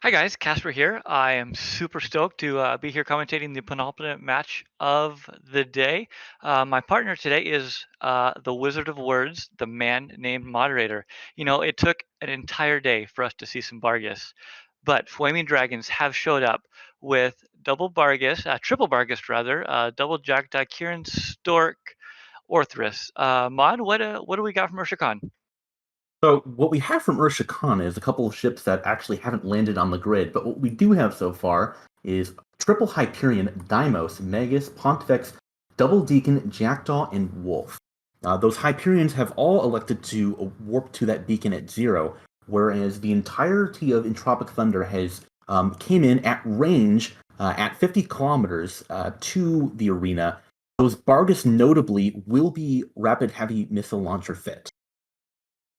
Hi guys, Casper here. I am super stoked to be here commentating the penultimate match of the day. My partner today is the Wizard of Words, the man named Moderator. It took an entire day for us to see some Bargus, but Flaming Dragons have showed up with double Bargus, triple Bargus rather, double Jackdaw, Kieran, Stork, Orthrus. Mod, what do we got from Ushra'Khan? So what we have from Ushra'Khan is a couple of ships that actually haven't landed on the grid, but what we do have so far is triple Hyperion, Deimos, Magus, Pontifex, Double Deacon, Jackdaw, and Wolf. Those Hyperions have all elected to warp to that beacon at 0, whereas the entirety of Entropic Thunder has came in at range at 50 kilometers to the arena. Those Bargus notably will be rapid heavy missile launcher fit.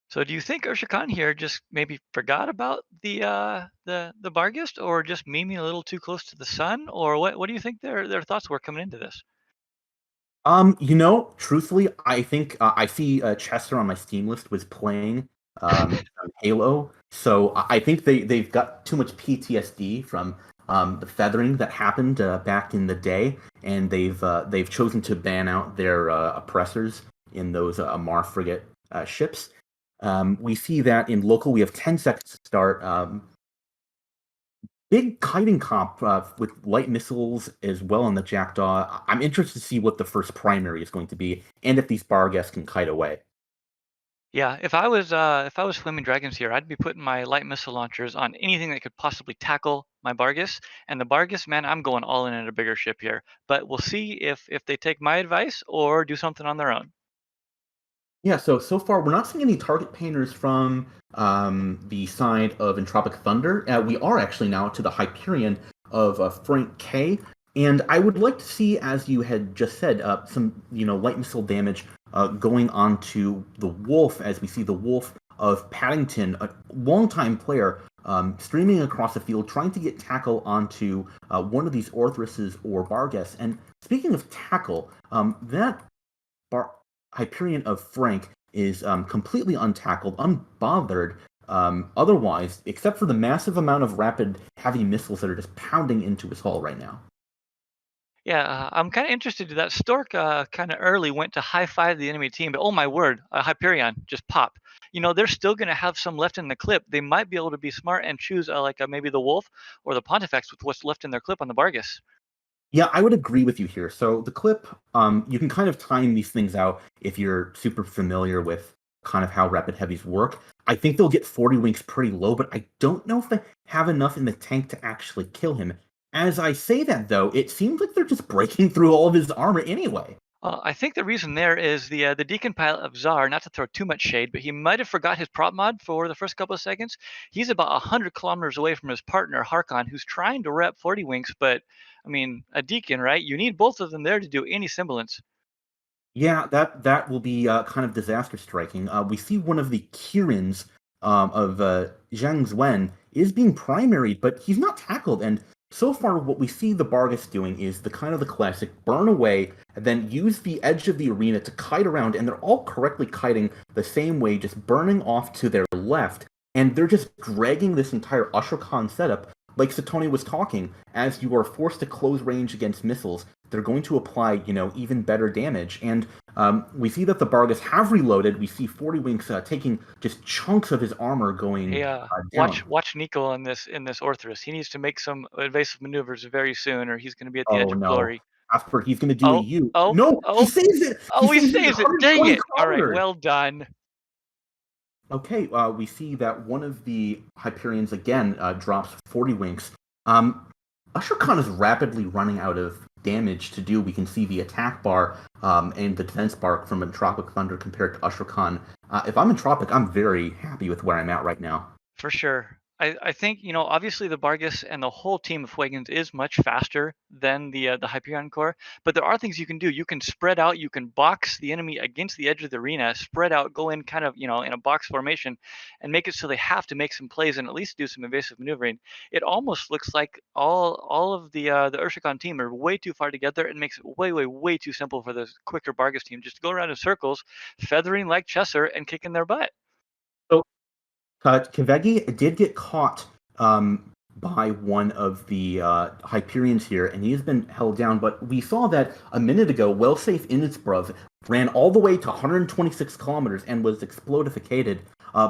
So do you think Ursha here just maybe forgot about the Barghest, or just memeing a little too close to the sun, or what do you think their thoughts were coming into this? Truthfully, I think I see Chester on my Steam list was playing Halo, so I think they've got too much PTSD from the feathering that happened back in the day, and they've chosen to ban out their oppressors in those Amar frigate ships. We see that in local, we have 10 seconds to start. Big kiting comp with light missiles as well on the Jackdaw. I'm interested to see what the first primary is going to be, and if these Barghest can kite away. Yeah, if I was Flaming Dragons here, I'd be putting my light missile launchers on anything that could possibly tackle my Bargus. And the Bargus, man, I'm going all in at a bigger ship here. But we'll see if they take my advice or do something on their own. Yeah, so far we're not seeing any target painters from the side of Entropic Thunder. We are actually now to the Hyperion of Frank K. And I would like to see, as you had just said, some light missile damage going onto the Wolf, as we see the Wolf of Paddington, a longtime player, streaming across the field, trying to get tackle onto one of these Orthruses or Bargas. And speaking of tackle, that Bar- Hyperion of Frank is completely untackled, unbothered otherwise, except for the massive amount of rapid heavy missiles that are just pounding into his hull right now. Yeah, I'm kind of interested to that. Stork kind of early went to high five the enemy team, but oh my word, Hyperion just pop. They're still going to have some left in the clip. They might be able to be smart and choose maybe the Wolf or the Pontifex with what's left in their clip on the Bargus. Yeah, I would agree with you here. So the clip, you can kind of time these things out if you're super familiar with kind of how rapid heavies work. I think they'll get 40 winks pretty low, but I don't know if they have enough in the tank to actually kill him. As I say that, though, it seems like they're just breaking through all of his armor anyway. I think the reason there is the Deacon pilot of Czar. Not to throw too much shade, but he might have forgot his prop mod for the first couple of seconds. He's about 100 kilometers away from his partner Harkon, who's trying to rep 40 winks. But I mean, a Deacon, right? You need both of them there to do any semblance. Yeah, that will be kind of disaster striking. We see one of the Kirins of Zhang Zwen is being primaried, but he's not tackled. And so far, what we see the Bargus doing is the kind of the classic burn away, and then use the edge of the arena to kite around, and they're all correctly kiting the same way, just burning off to their left. And they're just dragging this entire Ushra'Khan setup, like Satoni was talking, as you are forced to close range against missiles. They're going to apply, even better damage. And we see that the Bargus have reloaded. We see 40 Winks taking just chunks of his armor going Hey, down. watch Nico in this Orthrus. He needs to make some evasive maneuvers very soon, or he's going to be at the edge Oh of no. glory. After he's going to do a Oh, U. oh, No, he oh, saves it. He oh! He saves it at saves it. Dang 120 it! All right, kilometers. well done. Okay, we see that one of the Hyperions again drops 40 winks. Usher is rapidly running out of damage to do. We can see the attack bar and the defense bar from Entropic Thunder compared to Usher Khan. If I'm Entropic, I'm very happy with where I'm at right now. For sure. I think, obviously the Bargus and the whole team of Fuegians is much faster than the Hyperion Core, but there are things you can do. You can spread out, you can box the enemy against the edge of the arena, spread out, go in kind of, in a box formation and make it so they have to make some plays and at least do some evasive maneuvering. It almost looks like all of the Urshikan team are way too far together and makes it way, way, way too simple for the quicker Bargus team just to go around in circles, feathering like Chesser and kicking their butt. So Kavegi did get caught by one of the Hyperions here, and he has been held down. But we saw that a minute ago, Wellsafe Innsbruck ran all the way to 126 kilometers and was explodificated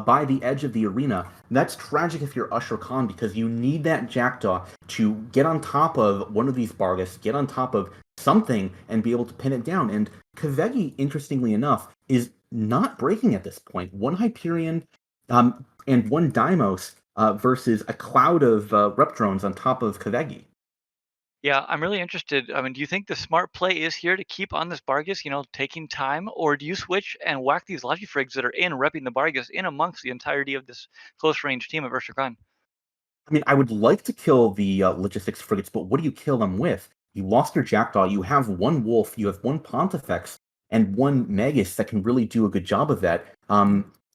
by the edge of the arena. That's tragic if you're Ushra'Khan because you need that Jackdaw to get on top of one of these Bargus, get on top of something, and be able to pin it down. And XVII, interestingly enough, is not breaking at this point. One Hyperion and one Deimos versus a cloud of rep drones on top of XVII. Yeah, I'm really interested. I mean, do you think the smart play is here to keep on this Bargus, taking time, or do you switch and whack these Logifrigs that are in repping the Bargus in amongst the entirety of this close range team of Ushra'Khan? I mean, I would like to kill the logistics frigates, but what do you kill them with? You lost your Jackdaw. You have one Wolf. You have one Pontifex and one Magus that can really do a good job of that.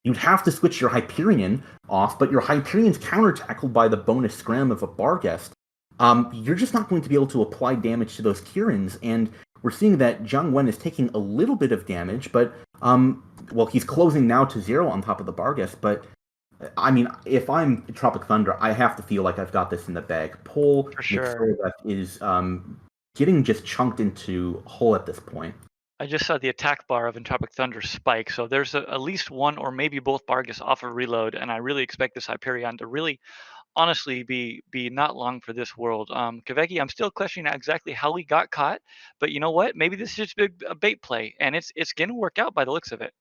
You'd have to switch your Hyperion off, but your Hyperion's counter-tackled by the bonus scram of a Barghest. You're just not going to be able to apply damage to those Kirins, and we're seeing that Jiang Wen is taking a little bit of damage, but well, he's closing now to 0 on top of the Barghest, but I mean, if I'm Tropic Thunder, I have to feel like I've got this in the bag. Pole For sure. McSorleth is getting just chunked into hole at this point. I just saw the attack bar of Entropic Thunder spike, so there's at least one or maybe both Bargus off of reload, and I really expect this Hyperion to really honestly be not long for this world. Kaveki, I'm still questioning exactly how he got caught, but you know what? Maybe this is just a bait play, and it's gonna work out by the looks of it.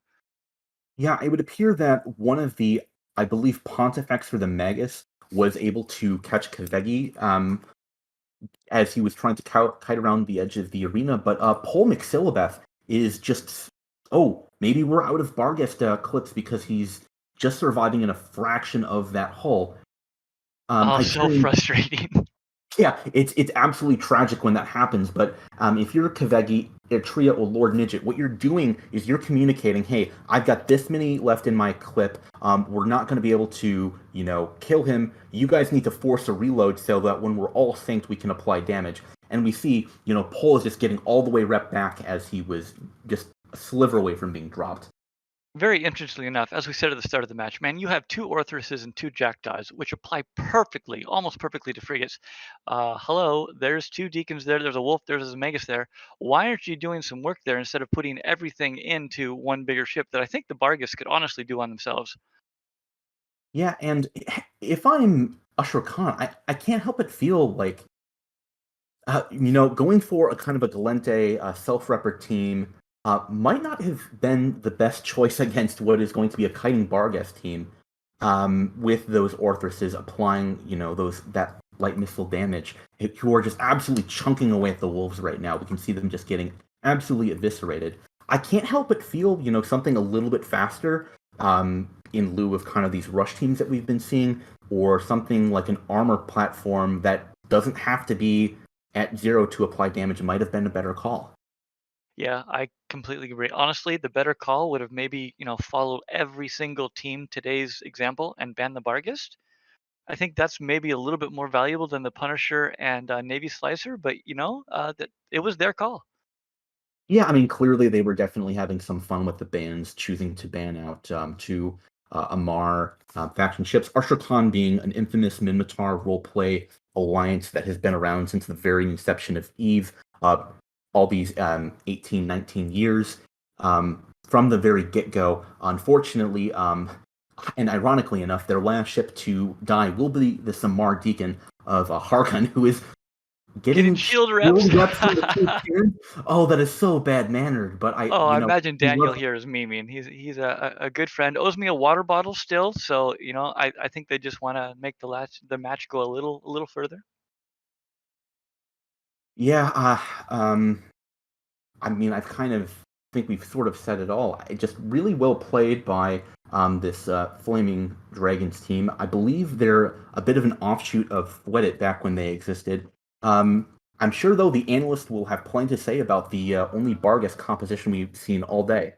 Yeah, it would appear that one of the, I believe, Pontifex for the Magus was able to catch Kavegi as he was trying to kite around the edge of the arena, but Pole McSilabeth is just, oh, maybe we're out of Barghest clips because he's just surviving in a fraction of that hull. Oh, so Hyperion frustrating. Yeah, it's absolutely tragic when that happens. But if you're Kavegi, Ertria, or Lord Nidget, what you're doing is you're communicating, "Hey, I've got this many left in my clip. We're not going to be able to, kill him. You guys need to force a reload so that when we're all synced, we can apply damage." And we see, Pole is just getting all the way rep back as he was just a sliver away from being dropped. Very interestingly enough, as we said at the start of the match, man, you have two Orthruses and two Jackdaws, which apply perfectly, almost perfectly to frigates. Hello, there's two Deacons there, there's a Wolf, there's a Magus there. Why aren't you doing some work there instead of putting everything into one bigger ship that I think the Bargus could honestly do on themselves? Yeah, and if I'm Usher Khan, I can't help but feel like going for a kind of a Galente self-repper team might not have been the best choice against what is going to be a kiting Barghest team with those Orthruses applying, that light missile damage, who are just absolutely chunking away at the Wolves right now. We can see them just getting absolutely eviscerated. I can't help but feel, something a little bit faster in lieu of kind of these rush teams that we've been seeing, or something like an armor platform that doesn't have to be at 0 to apply damage might have been a better call. Yeah, I completely agree. Honestly, the better call would have maybe, followed every single team today's example and banned the Barghest. I think that's maybe a little bit more valuable than the Punisher and Navy Slicer, but that it was their call. Yeah, I mean, clearly they were definitely having some fun with the bans, choosing to ban out two Amar faction ships. Ashrakan being an infamous Minmatar roleplay alliance that has been around since the very inception of Eve, all these 18, 19 years. From the very get-go, unfortunately, and ironically enough, their last ship to die will be the Samar Deacon of Harkon, who is Getting getting shield reps. skilled reps from the Hyperion. Oh, that is so bad mannered. But Oh, I imagine he Daniel was, here is memeing. He's a good friend. Owes me a water bottle still, so I think they just want to make the match go a little further. yeah. I mean, I've kind of think we've sort of said it all. It just really well played by this Flaming Dragons team. I believe they're a bit of an offshoot of Fweddit back when they existed. I'm sure, though, the analyst will have plenty to say about the only Bargus composition we've seen all day.